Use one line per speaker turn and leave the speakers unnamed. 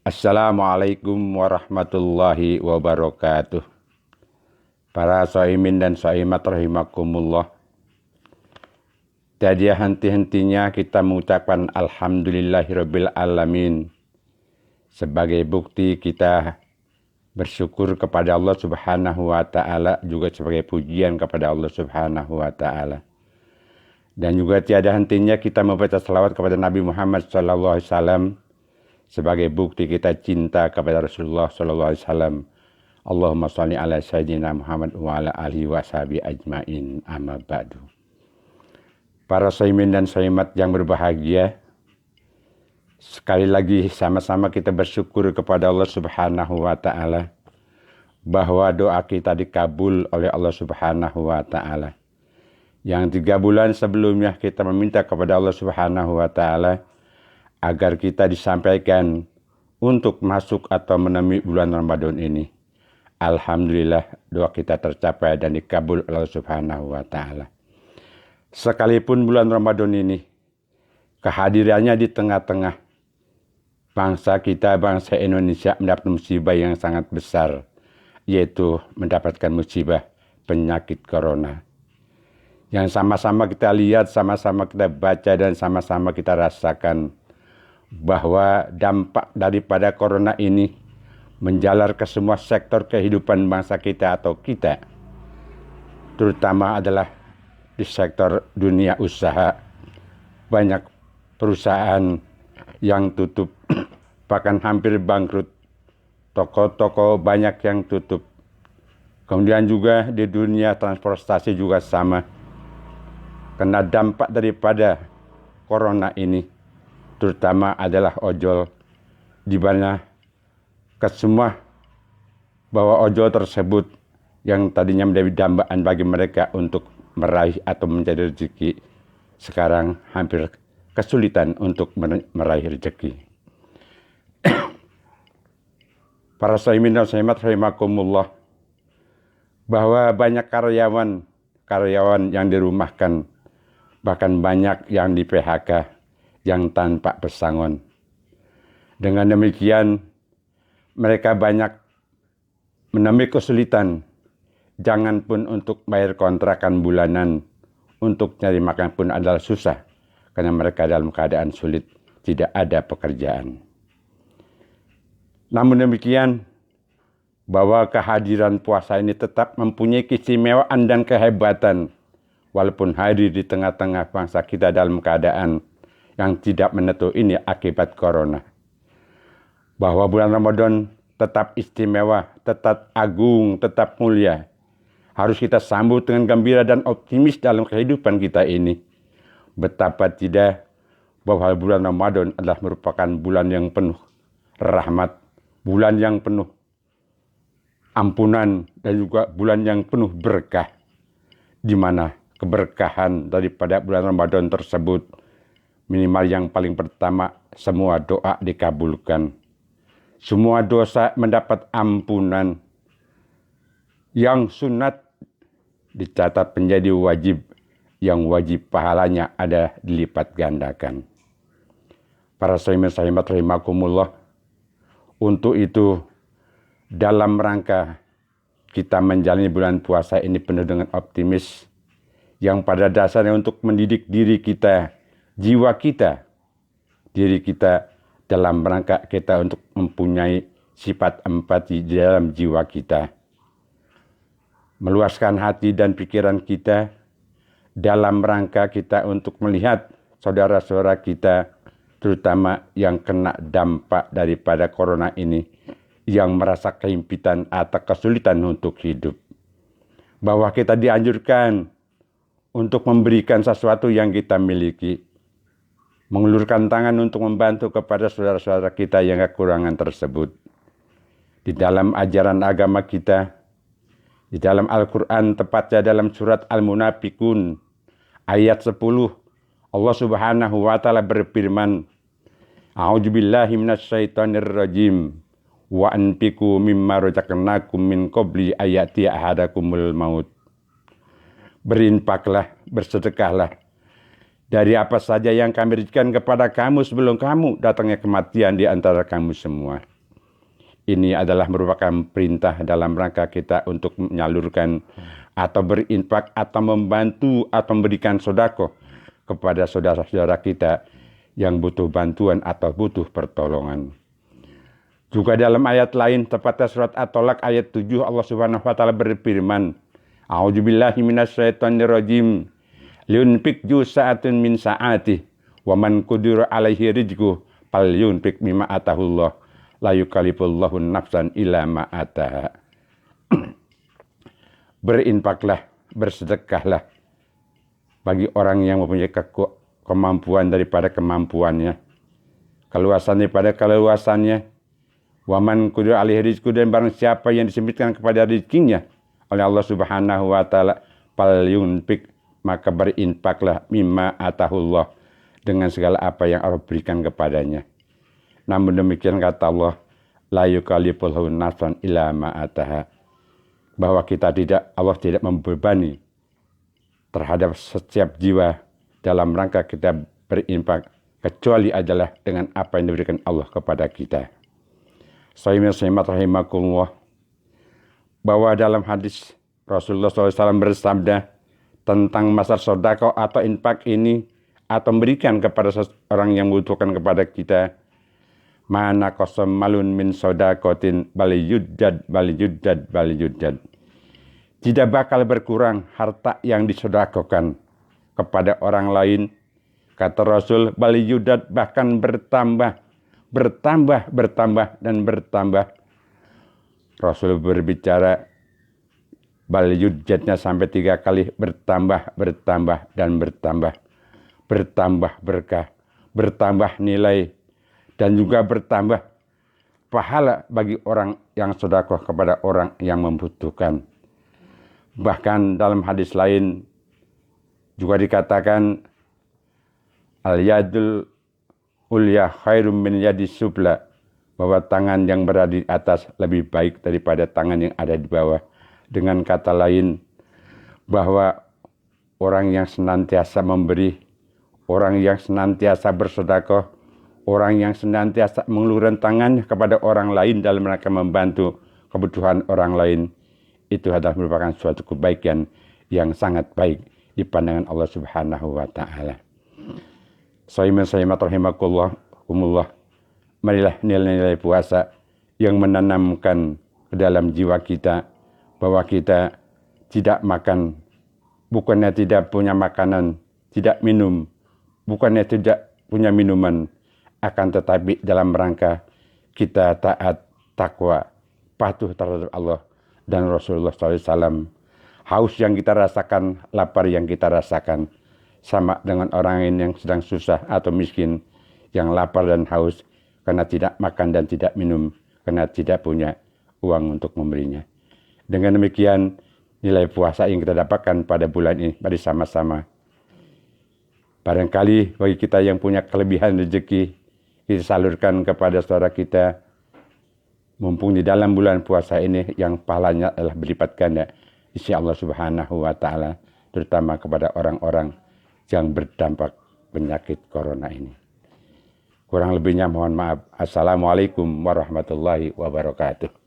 Assalamualaikum warahmatullahi wabarakatuh. Para shaimin dan shaimat rahimakumullah. Tiada henti-hentinya kita mengucapkan alhamdulillahirabbil alamin sebagai bukti kita bersyukur kepada Allah Subhanahu wa taala, juga sebagai pujian kepada Allah Subhanahu wa taala. Dan juga tiada hentinya kita membaca salawat kepada Nabi Muhammad sallallahu alaihi wasallam sebagai bukti kita cinta kepada Rasulullah sallallahu alaihi wasallam. Allahumma shalli ala sayyidina Muhammad wa ala alihi wa sahbihi ajmain, amma ba'du. Para shaimin dan shaimat yang berbahagia, sekali lagi sama-sama kita bersyukur kepada Allah Subhanahu wa taala bahwa doa kita dikabul oleh Allah Subhanahu wa taala. Yang 3 bulan sebelumnya kita meminta kepada Allah Subhanahu wa taala agar kita disampaikan untuk masuk atau menemui bulan Ramadan ini. Alhamdulillah doa kita tercapai dan dikabul oleh Allah Subhanahu wa taala. Sekalipun bulan Ramadan ini kehadirannya di tengah-tengah bangsa kita, bangsa Indonesia mendapat musibah yang sangat besar, yaitu mendapatkan musibah penyakit corona. Yang sama-sama kita lihat, sama-sama kita baca, dan sama-sama kita rasakan bahwa dampak daripada corona ini menjalar ke semua sektor kehidupan bangsa kita atau kita, terutama adalah di sektor dunia usaha. Banyak perusahaan yang tutup, bahkan hampir bangkrut. Toko-toko banyak yang tutup. Kemudian juga di dunia transportasi juga sama. Karena dampak daripada corona ini, terutama adalah ojol, di mana kesemua bahwa ojol tersebut yang tadinya menjadi dambaan bagi mereka untuk meraih atau mencari rezeki, sekarang hampir kesulitan untuk meraih rezeki. Para shaimin dan shaimat rahimakumullah, bahwa banyak karyawan yang dirumahkan, bahkan banyak yang di PHK yang tanpa pesangon. Dengan demikian mereka banyak menemui kesulitan, jangan pun untuk bayar kontrakan bulanan, untuk cari makan pun adalah susah, karena mereka dalam keadaan sulit, tidak ada pekerjaan. Namun demikian, bahwa kehadiran puasa ini tetap mempunyai keistimewaan dan kehebatan, walaupun hadir di tengah-tengah bangsa kita dalam keadaan yang tidak menentu ini akibat corona. Bahwa bulan Ramadan tetap istimewa, tetap agung, tetap mulia. Harus kita sambut dengan gembira dan optimis dalam kehidupan kita ini. Betapa tidak bahwa bulan Ramadan adalah merupakan bulan yang penuh rahmat, bulan yang penuh ampunan, dan juga bulan yang penuh berkah, di mana keberkahan daripada bulan Ramadan tersebut, minimal yang paling pertama, semua doa dikabulkan. Semua dosa mendapat ampunan. Yang sunat dicatat menjadi wajib, yang wajib pahalanya ada dilipat gandakan. Para shaimin shaimat rahimakumullah, untuk itu dalam rangka kita menjalani bulan puasa ini penuh dengan optimis, yang pada dasarnya untuk mendidik diri kita, jiwa kita, diri kita, dalam rangka kita untuk mempunyai sifat empati di dalam jiwa kita. Meluaskan hati dan pikiran kita dalam rangka kita untuk melihat saudara-saudara kita, terutama yang kena dampak daripada corona ini, yang merasa kehimpitan atau kesulitan untuk hidup. Bahwa kita dianjurkan untuk memberikan sesuatu yang kita miliki, mengulurkan tangan untuk membantu kepada saudara-saudara kita yang kekurangan tersebut. Di dalam ajaran agama kita, di dalam Al-Quran, tepatnya dalam surat Al-Munafikun ayat 10, Allah Subhanahu wa taala berfirman, A'udzubillahi minasyaitonirrajim, wa anfiqu mimma razaqnakum min qabli ayati ahadakumul maut. Berinfaklah, bersedekahlah dari apa saja yang kami berikan kepada kamu sebelum kamu datangnya kematian di antara kamu semua. Ini adalah merupakan perintah dalam rangka kita untuk menyalurkan atau berinfak atau membantu atau memberikan sedekah kepada saudara-saudara kita yang butuh bantuan atau butuh pertolongan. Juga dalam ayat lain tepatnya surat At-Tolak ayat 7 Allah Subhanahu wa taala berfirman, A'udzubillahi minasyaitonirrajim. Liunfik ju sa'atun min sa'atih wa man qudira alaihi rizquhu falyunfik mimma atahullah la yukallifullahu nafsan illa ma ataha. Berinfaklah, bersedekahlah bagi orang yang mempunyai kemampuan daripada kemampuannya, keluasan daripada keluasannya. Waman qudira alaihi rizquhu, dan barang siapa yang disempitkan kepada rezekinya oleh Allah Subhanahu wa taala, falyunfik, maka berinfaklah mimma atahullah, dengan segala apa yang Allah berikan kepadanya. Namun demikian kata Allah, la yukallifullahu nafsan illa ma ataha, bahwa Allah tidak membebani terhadap setiap jiwa dalam rangka kita berinfak, kecuali adalah dengan apa yang diberikan Allah kepada kita. Sahimat rahimakumullah, bahwa dalam hadis Rasulullah SAW bersabda tentang masalah sedekah atau infak ini, atau memberikan kepada seorang yang membutuhkan kepada kita, mana qasam malun min sedaqatin baliyujad. Tidak bakal berkurang harta yang disedekahkan kepada orang lain, kata Rasul, baliyujad, bahkan bertambah dan bertambah. Rasul berbicara baliyujadnya sampai 3 kali, bertambah dan bertambah. Bertambah berkah, bertambah nilai, dan juga bertambah pahala bagi orang yang sedekah kepada orang yang membutuhkan. Bahkan dalam hadis lain juga dikatakan, al-yadul ulya khairum min yadis sufla, bahwa tangan yang berada di atas lebih baik daripada tangan yang ada di bawah. Dengan kata lain, bahwa orang yang senantiasa memberi, orang yang senantiasa bersedekah, orang yang senantiasa mengulurkan tangannya kepada orang lain dalam rangka membantu kebutuhan orang lain, itu adalah merupakan suatu kebaikan yang sangat baik di pandangan Allah Subhanahu wa taala. Sahimat rahimakumullah, marilah nilai-nilai puasa yang menanamkan ke dalam jiwa kita bahwa kita tidak makan, bukannya tidak punya makanan, tidak minum, bukannya tidak punya minuman, akan tetapi dalam rangka kita taat, takwa, patuh terhadap Allah dan Rasulullah SAW. Haus yang kita rasakan, lapar yang kita rasakan, sama dengan orang yang sedang susah atau miskin, yang lapar dan haus karena tidak makan dan tidak minum, karena tidak punya uang untuk membelinya. Dengan demikian, nilai puasa yang kita dapatkan pada bulan ini, mari sama-sama. Barangkali bagi kita yang punya kelebihan rezeki, kita salurkan kepada saudara kita, mumpung di dalam bulan puasa ini yang pahalanya adalah berlipat ganda di sisi Allah Subhanahu wa taala, terutama kepada orang-orang yang berdampak penyakit corona ini. Kurang lebihnya mohon maaf. Assalamualaikum warahmatullahi wabarakatuh.